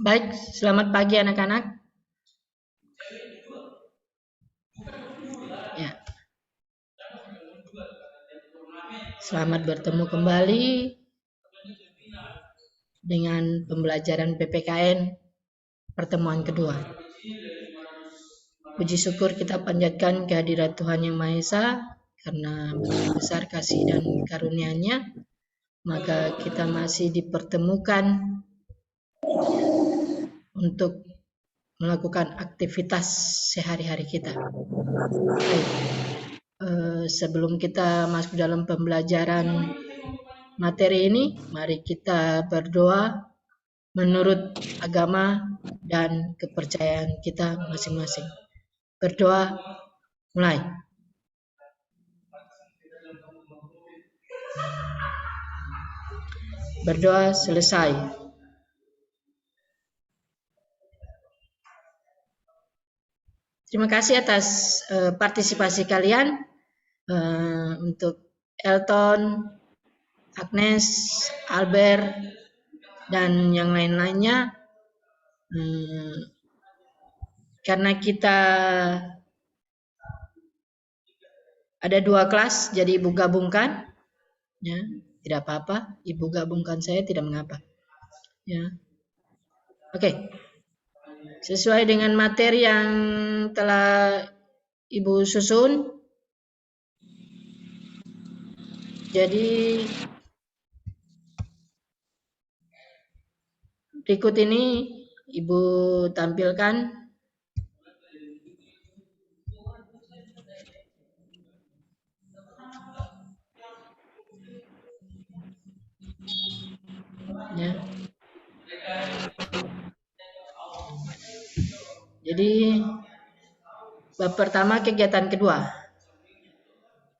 Baik, selamat pagi anak-anak. Ya, selamat bertemu kembali dengan pembelajaran PPKN pertemuan kedua. Puji syukur kita panjatkan kehadirat Tuhan Yang Maha Esa karena begitu besar kasih dan karunia-Nya, maka kita masih dipertemukan untuk melakukan aktivitas sehari-hari kita. Baik. Sebelum kita masuk dalam pembelajaran materi ini, mari kita berdoa menurut agama dan kepercayaan kita masing-masing. Berdoa, mulai. Berdoa selesai. Terima kasih atas partisipasi kalian. Untuk Elton, Agnes, Albert, dan yang lain-lainnya. Karena kita ada 2 kelas, jadi Ibu gabungkan. Ya, tidak apa-apa. Ibu gabungkan saya, tidak mengapa. Ya. Oke. Sesuai dengan materi yang telah Ibu susun. Jadi berikut ini Ibu tampilkan ya. Jadi bab pertama kegiatan kedua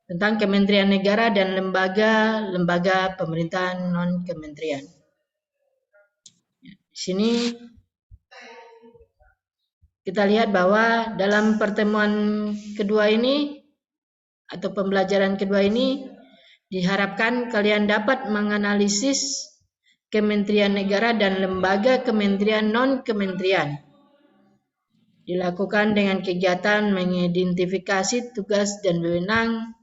tentang Kementerian Negara dan lembaga pemerintahan non-kementerian. Di sini kita lihat bahwa dalam pertemuan kedua ini atau pembelajaran kedua ini diharapkan kalian dapat menganalisis Kementerian Negara dan lembaga kementerian non-kementerian. Dilakukan dengan kegiatan mengidentifikasi tugas dan wewenang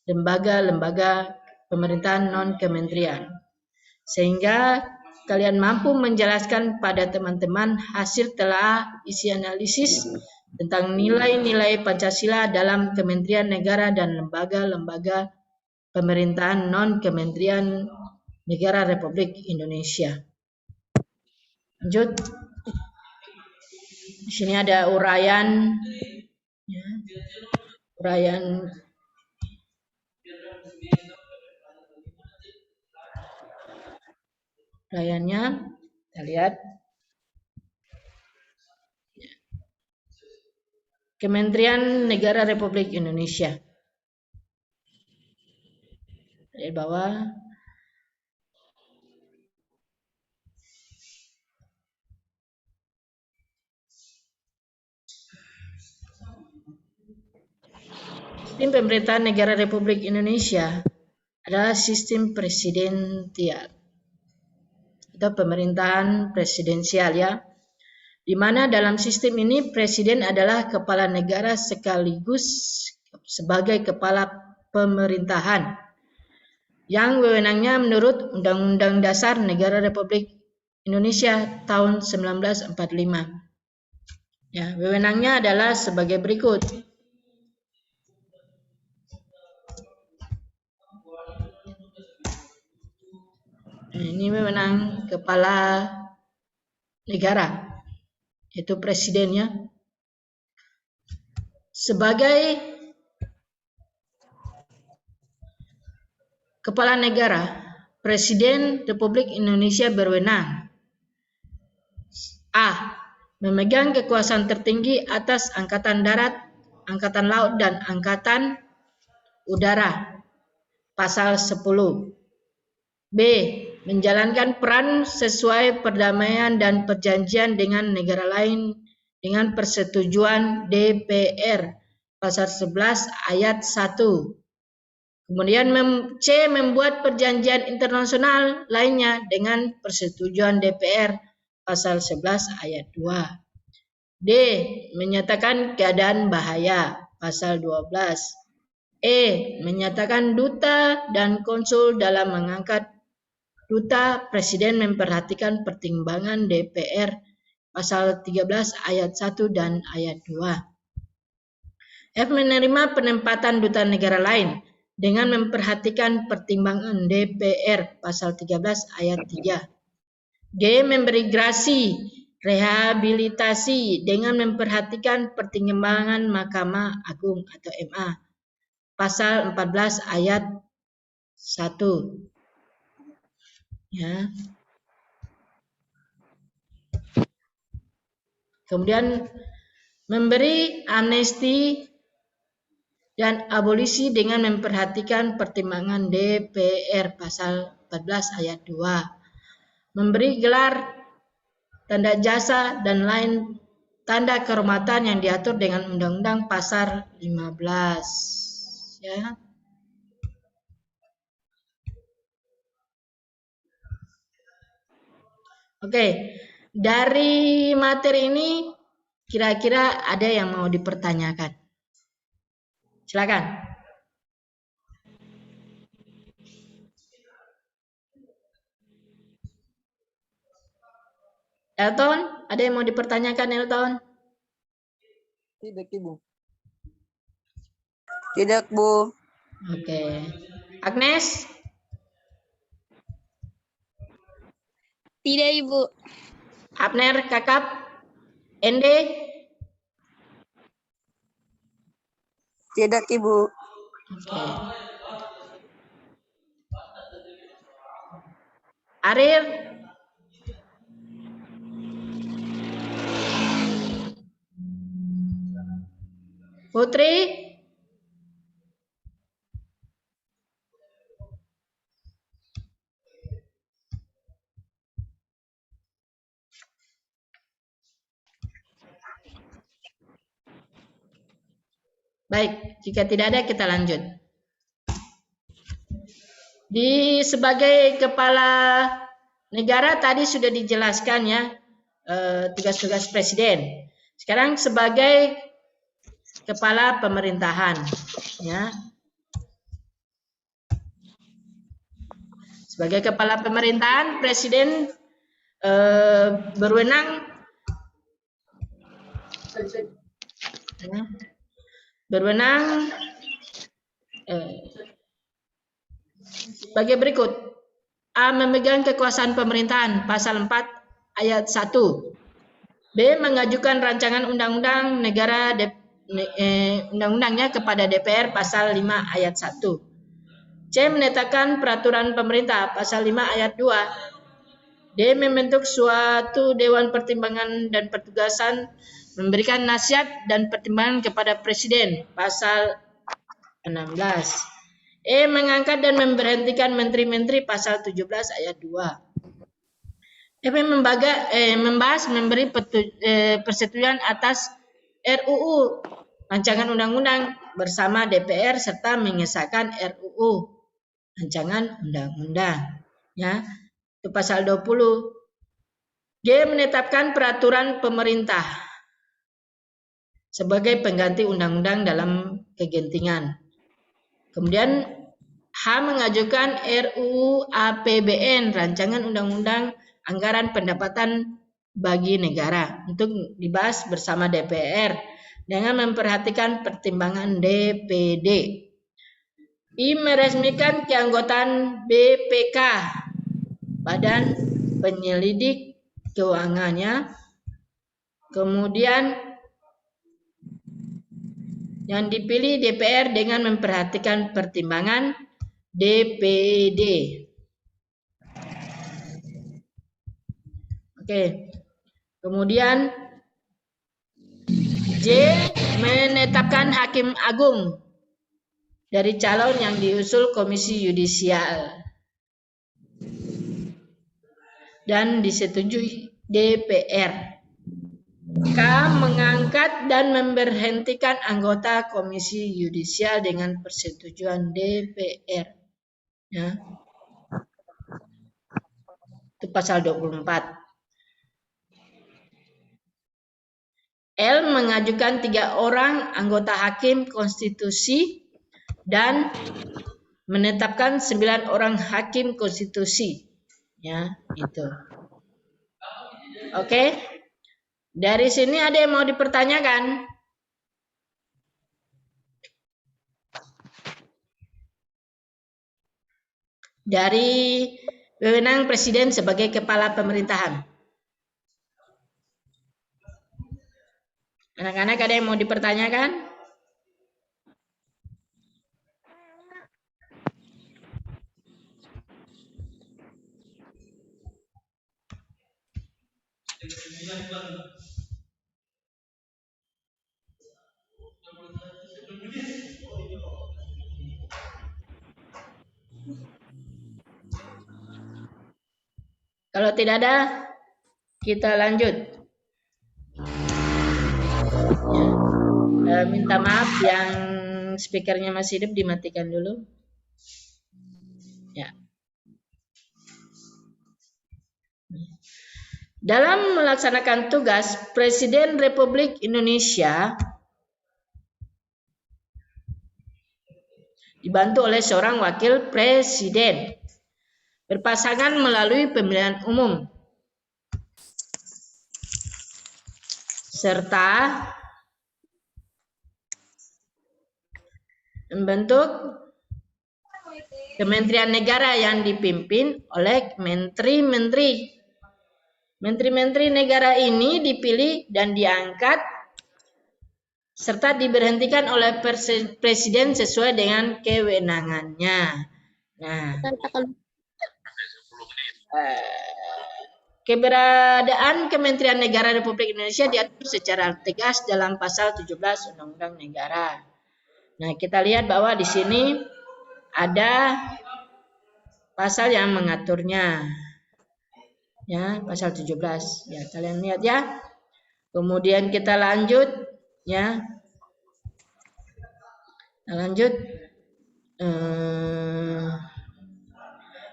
lembaga-lembaga pemerintahan non-kementerian. Sehingga kalian mampu menjelaskan pada teman-teman hasil telah isi analisis tentang nilai-nilai Pancasila dalam Kementerian Negara dan lembaga-lembaga pemerintahan non-kementerian Negara Republik Indonesia. Lanjut. Di sini ada uraian, ya, uraian uraiannya kita lihat. Kementerian Negara Republik Indonesia. Di bawah. Sistem pemerintahan Negara Republik Indonesia adalah sistem presidensial atau pemerintahan presidensial, ya, di mana dalam sistem ini presiden adalah kepala negara sekaligus sebagai kepala pemerintahan yang wewenangnya menurut Undang-Undang Dasar Negara Republik Indonesia tahun 1945. Ya, wewenangnya adalah sebagai berikut. Ini wewenang kepala negara, yaitu presidennya. Sebagai kepala negara, Presiden Republik Indonesia berwenang A. Memegang kekuasaan tertinggi atas Angkatan Darat, Angkatan Laut, dan Angkatan Udara. Pasal 10. B. Menjalankan peran sesuai perdamaian dan perjanjian dengan negara lain dengan persetujuan DPR. Pasal 11 ayat 1. Kemudian C. Membuat perjanjian internasional lainnya dengan persetujuan DPR. pasal 11 ayat 2. D. Menyatakan keadaan bahaya, pasal 12. E. Menyatakan duta dan konsul dalam mengangkat duta, Presiden memperhatikan pertimbangan DPR, pasal 13 ayat 1 dan ayat 2. F. Menerima penempatan duta negara lain dengan memperhatikan pertimbangan DPR, pasal 13 ayat 3. G. Memberi grasi rehabilitasi dengan memperhatikan pertimbangan Mahkamah Agung atau MA, pasal 14 ayat 1. Ya. Kemudian memberi amnesti dan abolisi dengan memperhatikan pertimbangan DPR, pasal 14 ayat 2. Memberi gelar, tanda jasa, dan lain tanda kehormatan yang diatur dengan Undang-Undang pasal 15. Ya. Oke, dari materi ini kira-kira ada yang mau dipertanyakan? Silakan. Elton, ada yang mau dipertanyakan, Elton? Tidak, Ibu. Tidak, Bu. Oke. Agnes? Tidak, Ibu. Abner, Kakap? Ende? Tidak, Ibu. Oke. Arir? Putri? Baik, jika tidak ada kita lanjut. Sebagai kepala negara tadi sudah dijelaskan ya tugas-tugas presiden. Sekarang sebagai kepala pemerintahan, ya. Sebagai kepala pemerintahan, presiden berwenang sebagai berikut. A. Memegang kekuasaan pemerintahan, pasal 4 ayat 1. B. Mengajukan rancangan undang-undang negara undang-undangnya kepada DPR, pasal 5 ayat 1. C. Menetapkan peraturan pemerintah, pasal 5 ayat 2. D. Membentuk suatu dewan pertimbangan dan pertugasan memberikan nasihat dan pertimbangan kepada presiden, pasal 16. E. Mengangkat dan memberhentikan menteri-menteri, pasal 17 ayat 2. F. Membahas memberi persetujuan atas RUU rancangan undang-undang bersama DPR serta mengesahkan RUU rancangan undang-undang. Ya, itu pasal 20. G. Menetapkan peraturan pemerintah sebagai pengganti undang-undang dalam kegentingan. Kemudian H. Mengajukan RUU APBN rancangan undang-undang anggaran pendapatan bagi negara untuk dibahas bersama DPR dengan memperhatikan pertimbangan DPD. I. Meresmikan keanggotaan BPK, Badan Penyelidik Keuangannya. Kemudian yang dipilih DPR dengan memperhatikan pertimbangan DPD. Oke. Kemudian J. Menetapkan hakim agung dari calon yang diusul Komisi Yudisial dan disetujui DPR. K. Mengangkat dan memberhentikan anggota Komisi Yudisial dengan persetujuan DPR. Ya. Itu pasal 24. L mengajukan 3 orang anggota hakim konstitusi dan menetapkan 9 orang hakim konstitusi. Ya, itu. Oke. Dari sini ada yang mau dipertanyakan? Dari wewenang presiden sebagai kepala pemerintahan. Anak-anak ada yang mau dipertanyakan? Kalau tidak ada, kita lanjut. Ya. Minta maaf yang speakernya masih hidup, dimatikan dulu. Ya. Dalam melaksanakan tugas, Presiden Republik Indonesia dibantu oleh seorang wakil presiden berpasangan melalui pemilihan umum serta membentuk kementerian negara yang dipimpin oleh menteri-menteri. Menteri-menteri negara ini dipilih dan diangkat serta diberhentikan oleh presiden sesuai dengan kewenangannya. Nah, keberadaan Kementerian Negara Republik Indonesia diatur secara tegas dalam pasal 17 Undang-Undang Negara. Nah, kita lihat bahwa di sini ada pasal yang mengaturnya. Ya, pasal 17. Ya, kalian lihat ya. Kemudian kita lanjut ya. Lanjut.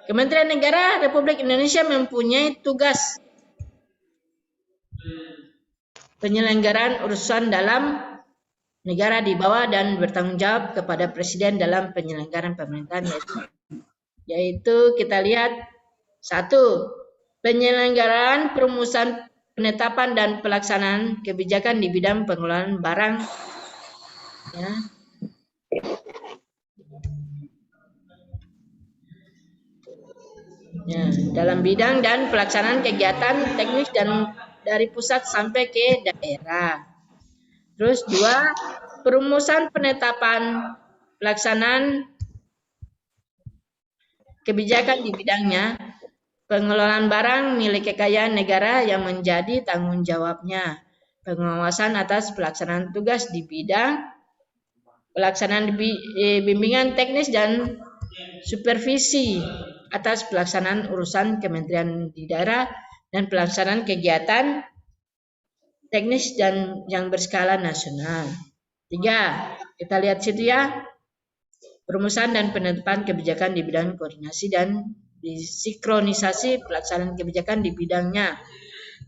Kementerian Negara Republik Indonesia mempunyai tugas penyelenggaraan urusan dalam negara di bawah dan bertanggung jawab kepada presiden dalam penyelenggaraan pemerintahan, yaitu kita lihat 1. Penyelenggaraan perumusan penetapan dan pelaksanaan kebijakan di bidang pengelolaan barang ya. Ya, dalam bidang dan pelaksanaan kegiatan teknis dan dari pusat sampai ke daerah. Terus 2, perumusan penetapan pelaksanaan kebijakan di bidangnya, pengelolaan barang milik kekayaan negara yang menjadi tanggung jawabnya, pengawasan atas pelaksanaan tugas di bidang pelaksanaan bimbingan teknis dan supervisi atas pelaksanaan urusan kementerian di daerah dan pelaksanaan kegiatan teknis dan yang berskala nasional. 3, kita lihat situ ya. Perumusan dan penetapan kebijakan di bidang koordinasi dan disinkronisasi pelaksanaan kebijakan di bidangnya.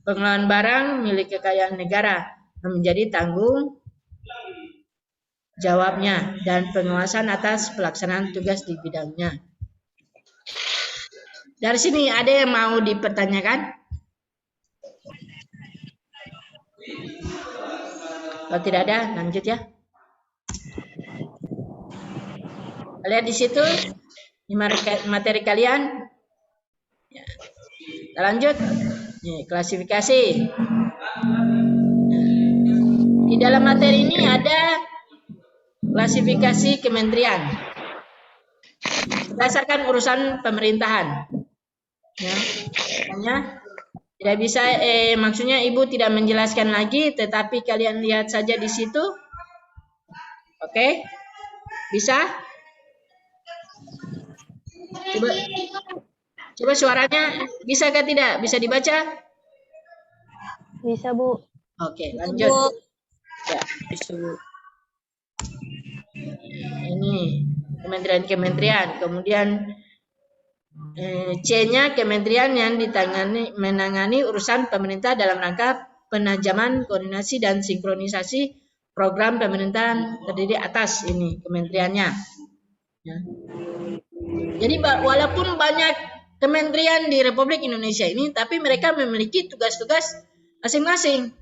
Pengelolaan barang milik kekayaan negara yang menjadi tanggung jawabnya dan pengawasan atas pelaksanaan tugas di bidangnya. Dari sini ada yang mau dipertanyakan? Kalau tidak ada, lanjut ya. Lihat di situ materi kalian. Ya. Kita lanjut. Nih, klasifikasi. Di dalam materi ini ada klasifikasi kementerian berdasarkan urusan pemerintahan. Ya, tidak bisa, maksudnya Ibu tidak menjelaskan lagi, tetapi kalian lihat saja di situ. Oke, bisa? Coba suaranya bisa kah tidak? Bisa dibaca? Bisa, Bu. Oke, lanjut. Ya, Bisa, Bu. Ini kementerian-kementerian, kemudian C-nya kementerian yang menangani urusan pemerintah dalam rangka penajaman koordinasi dan sinkronisasi program pemerintahan terdiri atas ini kementeriannya. Ya. Jadi walaupun banyak kementerian di Republik Indonesia ini, tapi mereka memiliki tugas-tugas masing-masing.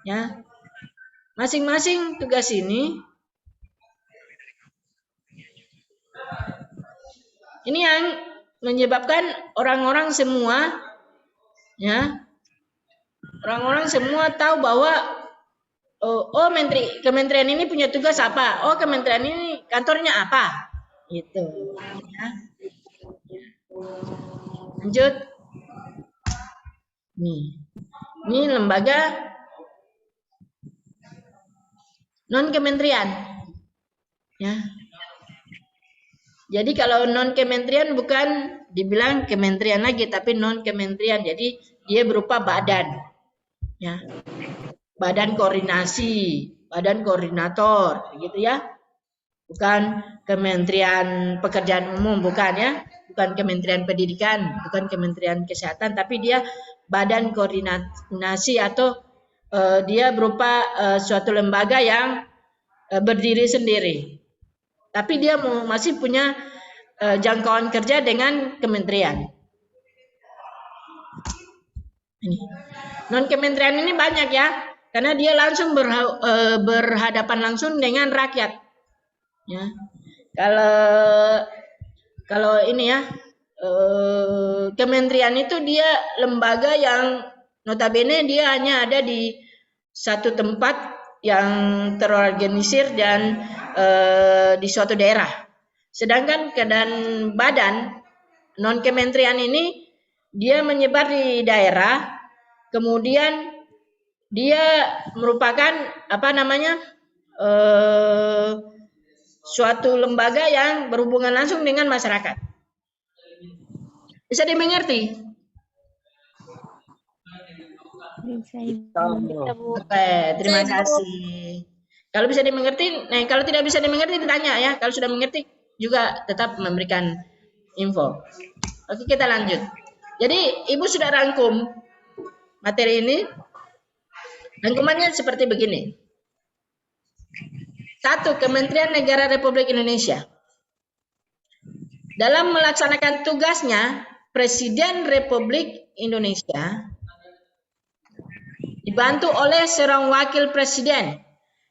Ya, masing-masing tugas ini yang menyebabkan orang-orang semua, ya, orang-orang semua tahu bahwa kementerian ini punya tugas apa, kementerian ini kantornya apa. Gitu. Ya. Lanjut. Ini lembaga non kementerian. Ya. Jadi kalau non kementerian bukan dibilang kementerian lagi, tapi non kementerian. Jadi dia berupa badan. Ya. Badan koordinasi, badan koordinator, gitu ya. Bukan Kementerian Pekerjaan Umum, bukan ya, bukan Kementerian Pendidikan, bukan Kementerian Kesehatan, tapi dia badan koordinasi atau dia berupa suatu lembaga yang berdiri sendiri. Tapi dia masih punya jangkauan kerja dengan kementerian. Ini. Non kementerian ini banyak ya, karena dia langsung berhadapan langsung dengan rakyat. Ya, kalau ini ya, kementerian itu dia lembaga yang notabene dia hanya ada di satu tempat yang terorganisir dan di suatu daerah. Sedangkan keadaan badan non kementerian ini dia menyebar di daerah, kemudian dia merupakan suatu lembaga yang berhubungan langsung dengan masyarakat. Bisa dimengerti? Bisa, Bu. Oke, terima kasih. Kalau bisa dimengerti, kalau tidak bisa dimengerti ditanya ya. Kalau sudah mengerti juga tetap memberikan info. Oke, kita lanjut. Jadi Ibu sudah rangkum materi ini. Rangkumannya seperti begini. 1. Kementerian Negara Republik Indonesia. Dalam melaksanakan tugasnya, Presiden Republik Indonesia dibantu oleh seorang wakil presiden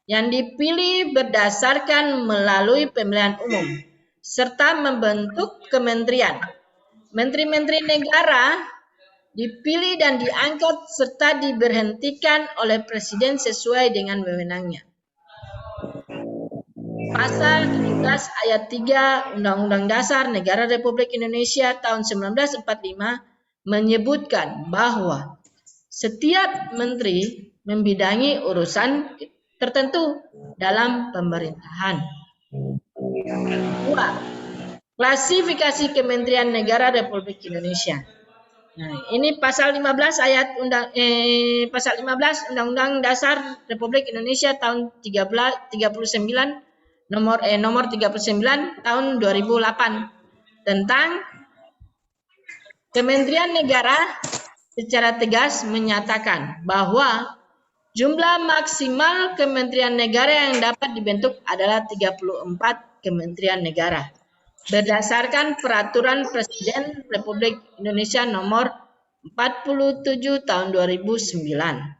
yang dipilih berdasarkan melalui pemilihan umum, serta membentuk kementerian. Menteri-menteri negara dipilih dan diangkat serta diberhentikan oleh presiden sesuai dengan wewenangnya. Pasal 17 ayat 3 Undang-Undang Dasar Negara Republik Indonesia tahun 1945 menyebutkan bahwa setiap menteri membidangi urusan tertentu dalam pemerintahan. 2. Klasifikasi Kementerian Negara Republik Indonesia. Nah, ini pasal 15 ayat pasal 15 Undang-Undang Dasar Republik Indonesia tahun 39 nomor 39 tahun 2008 tentang Kementerian Negara secara tegas menyatakan bahwa jumlah maksimal kementerian negara yang dapat dibentuk adalah 34 kementerian negara berdasarkan Peraturan Presiden Republik Indonesia nomor 47 tahun 2009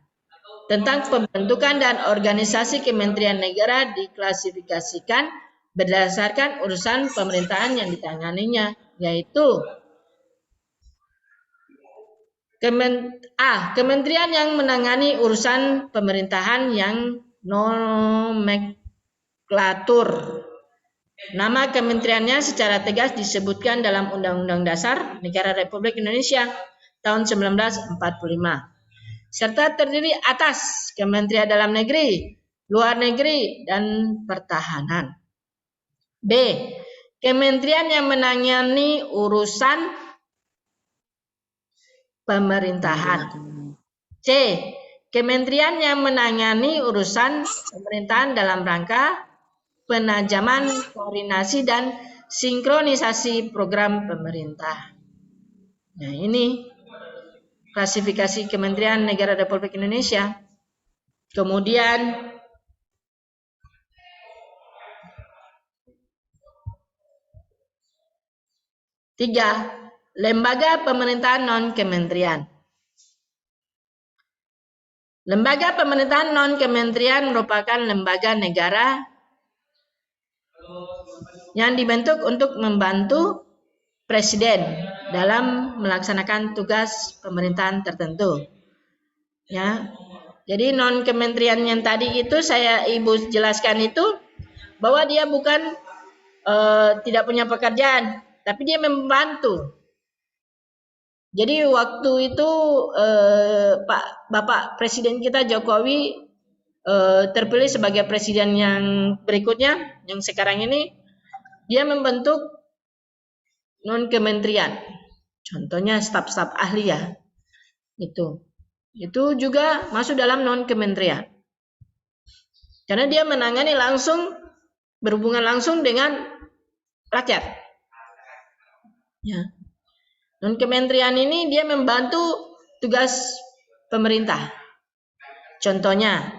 tentang pembentukan dan organisasi kementerian negara diklasifikasikan berdasarkan urusan pemerintahan yang ditanganinya, yaitu kementerian yang menangani urusan pemerintahan yang nomenklatur. Nama kementeriannya secara tegas disebutkan dalam Undang-Undang Dasar Negara Republik Indonesia tahun 1945. Serta terdiri atas Kementerian Dalam Negeri, Luar Negeri, dan Pertahanan. B. Kementerian yang menangani urusan pemerintahan. C. Kementerian yang menangani urusan pemerintahan dalam rangka penajaman koordinasi dan sinkronisasi program pemerintah. Nah, ini klasifikasi Kementerian Negara Republik Indonesia. Kemudian tiga, lembaga pemerintahan non-kementerian. Lembaga pemerintahan non-kementerian merupakan lembaga negara yang dibentuk untuk membantu presiden dalam melaksanakan tugas pemerintahan tertentu. Ya. Jadi non-kementerian yang tadi itu Ibu jelaskan itu bahwa dia bukan tidak punya pekerjaan, tapi dia membantu. Jadi waktu itu Bapak Presiden kita Jokowi terpilih sebagai presiden yang berikutnya, yang sekarang ini, dia membentuk non-kementerian. Contohnya staf-staf ahli ya. Itu juga masuk dalam non-kementerian. Karena dia menangani langsung, berhubungan langsung dengan rakyat. Ya. Non-kementerian ini dia membantu tugas pemerintah. Contohnya,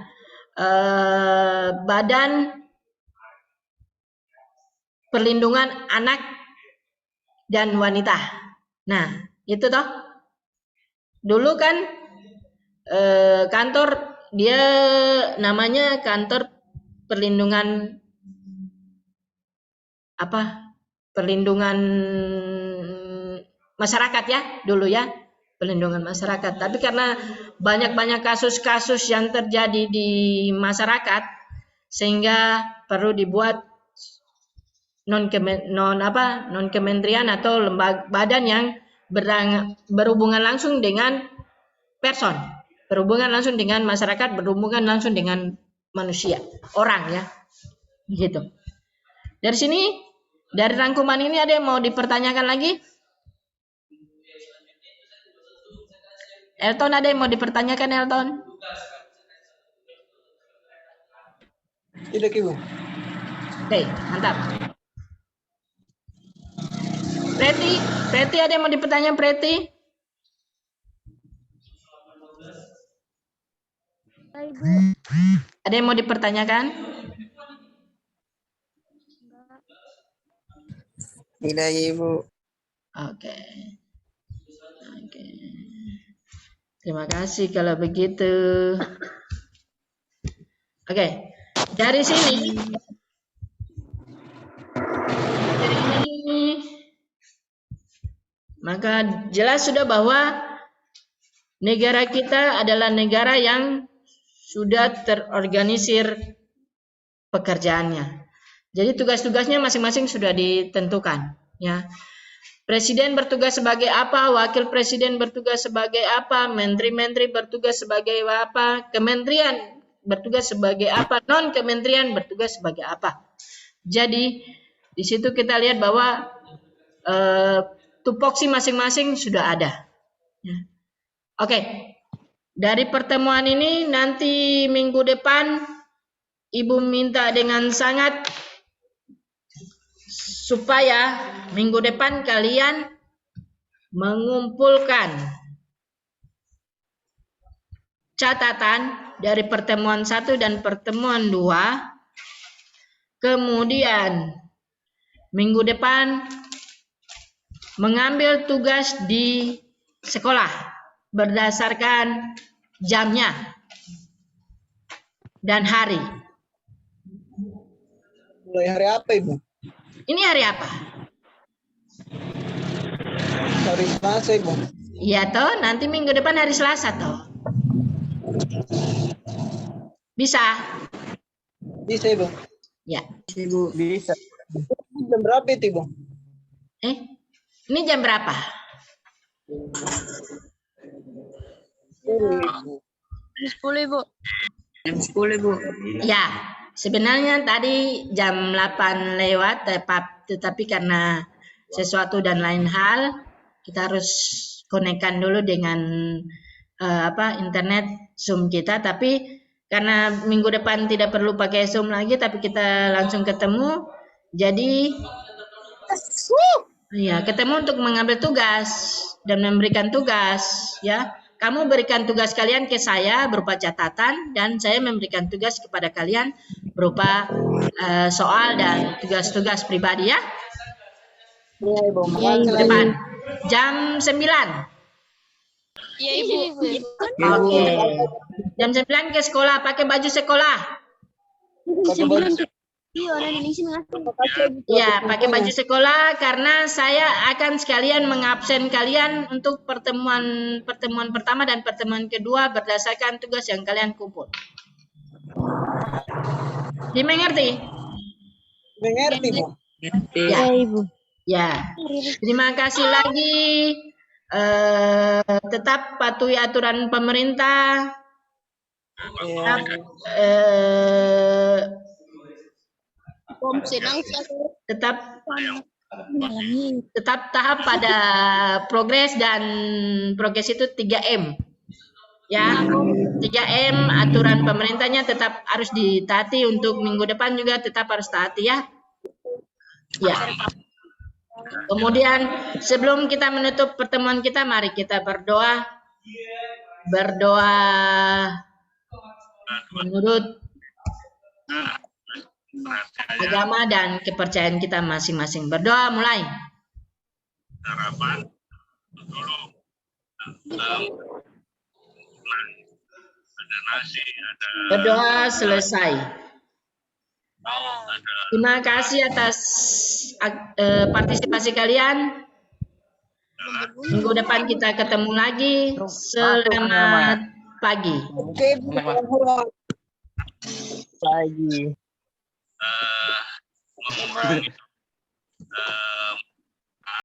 Badan Perlindungan Anak dan Wanita. Nah, itu toh. Dulu kan kantor dia namanya Kantor Perlindungan Perlindungan Masyarakat ya, dulu ya, perlindungan masyarakat. Tapi karena banyak kasus-kasus yang terjadi di masyarakat, sehingga perlu dibuat non-kementerian atau lembaga badan yang berhubungan langsung dengan person, berhubungan langsung dengan masyarakat, berhubungan langsung dengan manusia, orang ya, gitu. Dari sini, dari rangkuman ini ada yang mau dipertanyakan lagi? Elton, ada yang mau dipertanyakan, Elton? Tidak, Ibu. Oke, mantap. Preti, ada yang mau dipertanyakan, Preti? Ada yang mau dipertanyakan? Tidak, Ibu. Oke. Terima kasih kalau begitu. Oke. Dari sini maka jelas sudah bahwa negara kita adalah negara yang sudah terorganisir pekerjaannya. Jadi tugas-tugasnya masing-masing sudah ditentukan, ya. Presiden bertugas sebagai apa, wakil presiden bertugas sebagai apa, menteri-menteri bertugas sebagai apa, kementerian bertugas sebagai apa, non-kementerian bertugas sebagai apa. Jadi di situ kita lihat bahwa tupoksi masing-masing sudah ada. Ya. Oke, dari pertemuan ini nanti minggu depan Ibu minta dengan sangat supaya minggu depan kalian mengumpulkan catatan dari pertemuan 1 dan pertemuan 2. Kemudian minggu depan mengambil tugas di sekolah berdasarkan jamnya dan hari. Mulai hari apa, Ibu? Ini hari apa? Hari Selasa, Ibu. Iya toh, nanti minggu depan hari Selasa toh. Bisa? Bisa, Ibu. Ya. Ibu, bisa. Jam berapa itu, Ibu? Ini jam berapa? Jam 10, Ibu. Jam 10, Ibu. Ya, sebenarnya tadi jam 8 lewat, tetapi karena sesuatu dan lain hal, kita harus konekkan dulu dengan internet Zoom kita. Tapi karena minggu depan tidak perlu pakai Zoom lagi, tapi kita langsung ketemu. Jadi Iya, ketemu untuk mengambil tugas dan memberikan tugas, ya. Kamu berikan tugas kalian ke saya berupa catatan dan saya memberikan tugas kepada kalian berupa soal dan tugas-tugas pribadi, ya. Iya, Ibu. Iya, Makasih Ibu. lagi. Depan jam 9. Iya, Ibu. Oke. Jam 9 ke sekolah, pakai baju sekolah. Pakai baju. Iya, orang Indonesia mengatakan. Makasih, Ibu. Ya, pakai baju sekolah karena saya akan sekalian mengabsen kalian untuk pertemuan pertama dan pertemuan kedua berdasarkan tugas yang kalian kumpul. Dimengerti? Mengerti, Bu. Ya. Ibu. Ya. Terima kasih lagi. Tetap patuhi aturan pemerintah. Iya. Tetap tahap pada progres dan progres itu 3M. Ya, 3M aturan pemerintahnya tetap harus ditaati, untuk minggu depan juga tetap harus taati, ya. Ya. Kemudian sebelum kita menutup pertemuan kita, mari kita berdoa. Berdoa menurut agama dan kepercayaan kita masing-masing. Berdoa mulai. Harapan dulu ada nasi, ada Berdoa selesai. ada Terima kasih atas partisipasi kalian. Minggu depan kita ketemu lagi. Selamat pagi. Oke, Bu. Selamat pagi. mengurangi